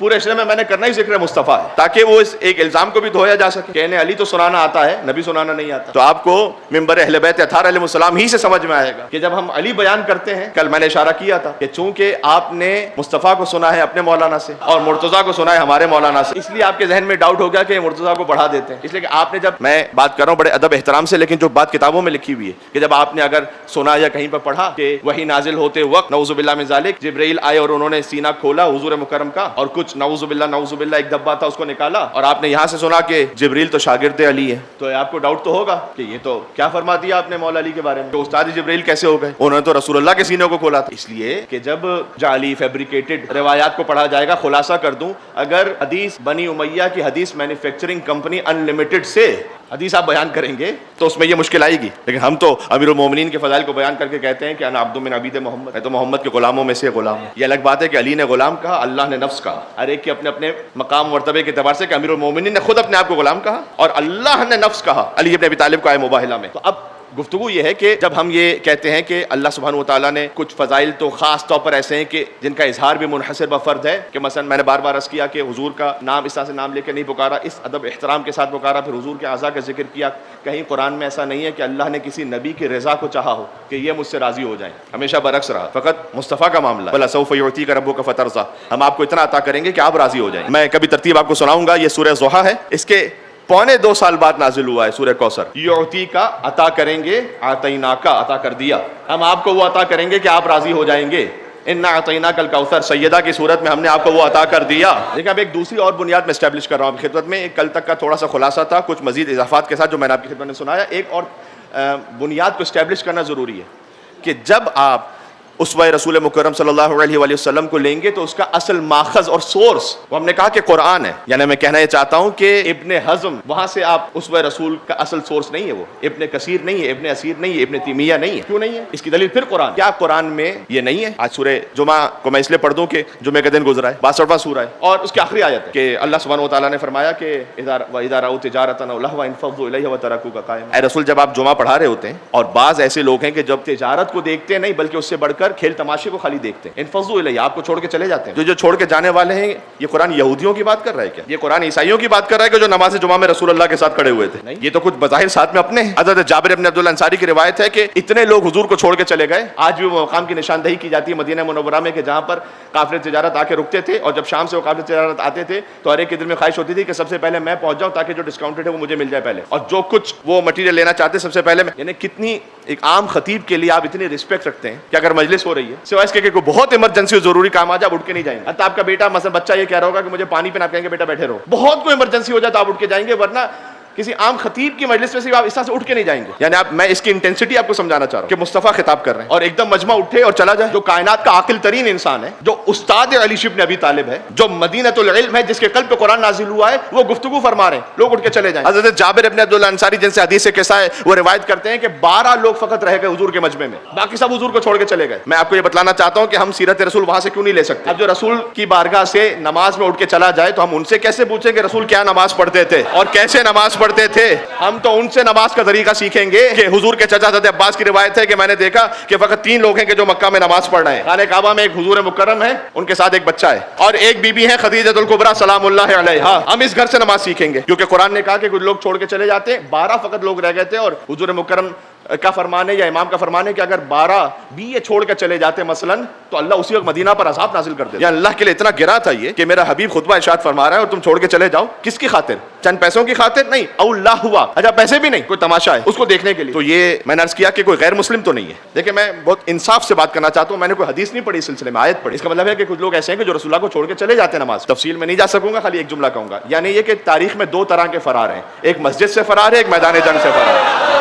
پورے شہر میں نے کرنا ہی ذکر مصطفیٰ ہے تاکہ وہ اس ایک الزام کو بھی دھویا جا سکے. کہنے علی تو سنانا آتا ہے، نبی سنانا نہیں آتا. تو آپ کو منبر اہل بیت اطہار علیہ السلام ہی سے سمجھ میں آئے گا کہ جب ہم علی بیان کرتے ہیں، کل میں نے اشارہ کیا تھا کہ چونکہ آپ نے مصطفیٰ کو سنا ہے اپنے مولانا سے اور مرتضیٰ کو سنا ہے ہمارے مولانا سے، اس لیے آپ کے ذہن میں ڈاؤٹ ہو گیا کہ مرتضیٰ کو بڑھا دیتے ہیں. اس لیے کہ آپ نے جب، میں بات کر رہا ہوں بڑے ادب احترام سے، لیکن جو بات کتابوں میں لکھی ہوئی ہے کہ جب آپ نے اگر سنا یا کہیں پر پڑھا کہ وحی نازل ہوتے وقت نعوذ باللہ من ذالک جبرائیل آئے اور انہوں نے سینہ کھولا حضور مکرم کا، اور کچھ نعوذ باللہ ایک دبا تھا اس کو نکالا، اور آپ نے یہاں سے سنا کہ جبریل تو شاگرد علی ہے، تو آپ کو ڈاؤٹ تو ہوگا کہ یہ تو کیا فرما دیا آپ نے مولا علی کے بارے میں، کہ استاد جبریل کیسے ہو گئے، انہوں نے تو رسول اللہ کے سینے کو کھولا تھا. اس لیے کہ جب جعلی فیبریکیٹڈ روایات کو پڑھا جائے گا، خلاصہ کر دوں، اگر حدیث بنی امیہ کی حدیث مینوفیکچرنگ کمپنی انلمیٹڈ سے حدیث آپ بیان کریں گے تو اس میں یہ مشکل آئے گی. لیکن ہم تو امیر المومنین کے فضائل کو بیان کر کے کہتے ہیں کہ انا عبد من عبید محمد، میں تو محمد کے غلاموں میں سے غلام ہوں. یہ الگ بات ہے کہ علی نے غلام کہا، اللہ نے نفس کہا، ہر ایک کے اپنے اپنے مقام مرتبے کے اعتبار سے، کہ امیر المومنین نے خود اپنے آپ کو غلام کہا اور اللہ نے نفس کہا علی ابن ابی طالب کو آئے مباہلہ میں. تو اب گفتگو یہ ہے کہ جب ہم یہ کہتے ہیں کہ اللہ سبحانہ وتعالیٰ نے کچھ فضائل تو خاص طور پر ایسے ہیں کہ جن کا اظہار بھی منحصر بفرد ہے، کہ مثلا میں نے بار بار عرض کیا کہ حضور کا نام اس طرح سے نام لے کے نہیں پکارا، اس ادب احترام کے ساتھ پکارا، پھر حضور کے اعضاء کا ذکر کیا. کہیں قرآن میں ایسا نہیں ہے کہ اللہ نے کسی نبی کی رضا کو چاہا ہو کہ یہ مجھ سے راضی ہو جائیں، ہمیشہ برعکس رہا. فقط مصطفیٰ کا معاملہ بلا سوف یعطیک ربک فترضی، ہم آپ کو اتنا عطا کریں گے کہ آپ راضی ہو جائیں. میں کبھی ترتیب آپ کو سناؤں گا. یہ سورہ ضحیٰ ہے، اس کے 2.25 سال بعد نازل ہوا ہے سورہ کوثر. یعطی کا عطا کریں گے، آتینا کا عطا کر دیا، ہم آپ کو وہ عطا کریں گے کہ آپ راضی ہو جائیں گے. انا اعطیناک الکوثر سیدہ کی صورت میں ہم نے آپ کو وہ عطا کر دیا. لیکن اب ایک دوسری اور بنیاد میں اسٹیبلش کر رہا ہوں آپ کی خدمت میں. ایک کل تک کا تھوڑا سا خلاصہ تھا، کچھ مزید اضافات کے ساتھ جو میں نے آپ کی خدمت میں سنایا. ایک اور بنیاد کو اسٹیبلش کرنا ضروری ہے کہ جب آپ اسوہ رسول مکرم صلی اللہ علیہ وآلہ وسلم کو لیں گے تو اس کا اصل ماخذ اور سورس وہ ہم نے کہا کہ قرآن ہے. یعنی میں کہنا یہ چاہتا ہوں کہ ابن حزم وہاں سے آپ اسوہ رسول کا اصل سورس نہیں ہے، وہ ابن کثیر نہیں ہے، ابن اسیر نہیں ہے، ابن تیمیہ نہیں ہے. کیوں نہیں ہے؟ اس کی دلیل پھر قرآن. کیا قرآن میں یہ نہیں ہے؟ آج سورہ جمعہ کو میں اس لیے پڑھ دوں کہ جمعہ کا دن گزرا ہے، 62واں سورہ ہے، اور اس کی آخری آیت ہے کہ اللہ سبحانہ وتعالیٰ نے فرمایا کہ اذا رأوا تجارۃ او لہوا انفضوا الیہا وترکوک قائما. اے رسول، جب آپ جمعہ پڑھا رہے ہوتے ہیں، اور بعض ایسے لوگ ہیں کہ جب تجارت کو دیکھتے نہیں بلکہ اس سے بڑھ کر کھیل تماشے کو خالی دیکھتے ہیں، انفضوا الیہ، آپ کو چھوڑ کے چلے جاتے ہیں. جو چھوڑ کے جانے والے ہیں، یہ قرآن یہودیوں کی بات کر رہا ہے کیا؟ یہ قرآن عیسائیوں کی بات کر رہا ہے کہ جو نماز جمعہ میں رسول اللہ کے ساتھ کھڑے ہوئے تھے؟ نہیں، یہ تو کچھ بظاہر ساتھ میں اپنے ہیں. حضرت جابر بن عبداللہ انصاری کی روایت ہے کہ اتنے لوگ حضور کو چھوڑ کے چلے گئے. آج بھی وہ مقام کی نشاندہی کی جاتی ہے مدینہ منورہ میں کہ جہاں پر قافلے تجارت آ کے رکتے تھے، اور جب شام سے وہ قافلے تجارت آتے تھے تو ہر ایک کے دل میں خواہش ہوتی تھی کہ سب سے پہلے میں پہنچ جاؤں تاکہ جو ڈسکاؤنٹڈ ہے وہ مجھے مل جائے پہلے، اور جو کچھ وہ مٹیریل لینا چاہتے سب سے پہلے میں. یعنی کتنی ایک عام خطیب کے لیے آپ اتنی رسپیکٹ رکھتے ہیں کہ اگر مجلس ہو رہی ہے، سوائے اس کے کہ کوئی بہت ایمرجنسی ضروری کام آ جائے، آپ اٹھ کے نہیں جائیں گے. حتیٰ آپ کا بیٹا مثلا بچہ یہ کہہ رہا ہوگا کہ مجھے پانی پینا، آپ کہیں گے بیٹا بیٹھے رہو. بہت کوئی ایمرجنسی ہو جائے تو آپ اٹھ کے جائیں گے، ورنہ کسی عام خطیب کی مجلس میں سے آپ اس طرح سے اٹھ کے نہیں جائیں گے. یعنی میں اس کی انٹینسٹی آپ کو سمجھانا چاہ رہا ہوں کہ مصطفیٰ خطاب کر رہے ہیں اور ایک دم مجمع اٹھے اور چلا جائے. جو کائنات کا عاقل ترین انسان ہے، جو استاد علی ابن ابی طالب ہے، جو مدینہ العلم ہے، جس کے قلب پہ قرآن نازل ہوا ہے، وہ گفتگو فرما رہے ہیں، لوگ اٹھ کے چلے جائیں. حضرت جابر بن عبداللہ انصاری جن سے حدیث سے قصہ ہے، وہ روایت کرتے ہیں کہ 12 لوگ فقط رہ گئے حضور کے مجمع میں، باقی سب حضور کو چھوڑ کے چلے گئے. میں آپ کو یہ بتلانا چاہتا ہوں کہ ہم سیرت رسول وہاں سے کیوں نہیں لے سکتے. اب جو رسول کی بارگاہ سے نماز میں اٹھ کے چلا جائے تو ہم ان سے کیسے پوچھیں کہ رسول کیا نماز پڑھتے تھے اور کیسے نماز پڑھتے تھے؟ ہم تو ان سے نماز کا طریقہ سیکھیں گے کہ حضور کے چچا حضرت عباس کی روایت ہے کہ میں نے دیکھا کہ فقط 3 لوگ ہیں کہ جو مکہ میں نماز پڑھ رہے ہیں. خانہ کعبہ میں ایک حضور مکرم ہے، ان کے ساتھ ایک بچہ ہے، اور ایک بی بی ہے خدیجہ الکبریٰ سلام اللہ علیہا. ہم اس گھر سے نماز سیکھیں گے کیونکہ قرآن نے کہا کہ کچھ لوگ چھوڑ کے چلے جاتے ہیں. 12 فقط لوگ رہ گئے تھے، اور حضور مکرم کا فرمان ہے یا امام کا فرمان ہے کہ اگر 12 بھی یہ چھوڑ کے چلے جاتے مثلا تو اللہ اسی وقت مدینہ پر عذاب نازل کر دیتا. یعنی اللہ کے لیے اتنا گرا تھا یہ کہ میرا حبیب خطبہ ارشاد فرما رہا ہے اور تم چھوڑ کے چلے جاؤ. کس کی خاطر؟ چند پیسوں کی خاطر نہیں، او اللہ ہوا، اچھا پیسے بھی نہیں، کوئی تماشا ہے اس کو دیکھنے کے لیے. تو یہ میں نے عرض کیا کہ کوئی غیر مسلم تو نہیں ہے. دیکھیں میں بہت انصاف سے بات کرنا چاہتا ہوں، میں نے کوئی حدیث نہیں پڑھی اس سلسلے میں، آیت پڑھی. اس کا مطلب ہے کہ کچھ لوگ ایسے ہیں کہ جو رسول اللہ کو چھوڑ کے چلے جاتے ہیں نماز. تفصیل میں نہیں جا سکوں گا، خالی ایک جملہ کہوں گا. یعنی یہ کہ تاریخ میں 2 طرح کے فرار ہیں، ایک مسجد سے فرار ہے، ایک میدان جنگ سے فرار ہے.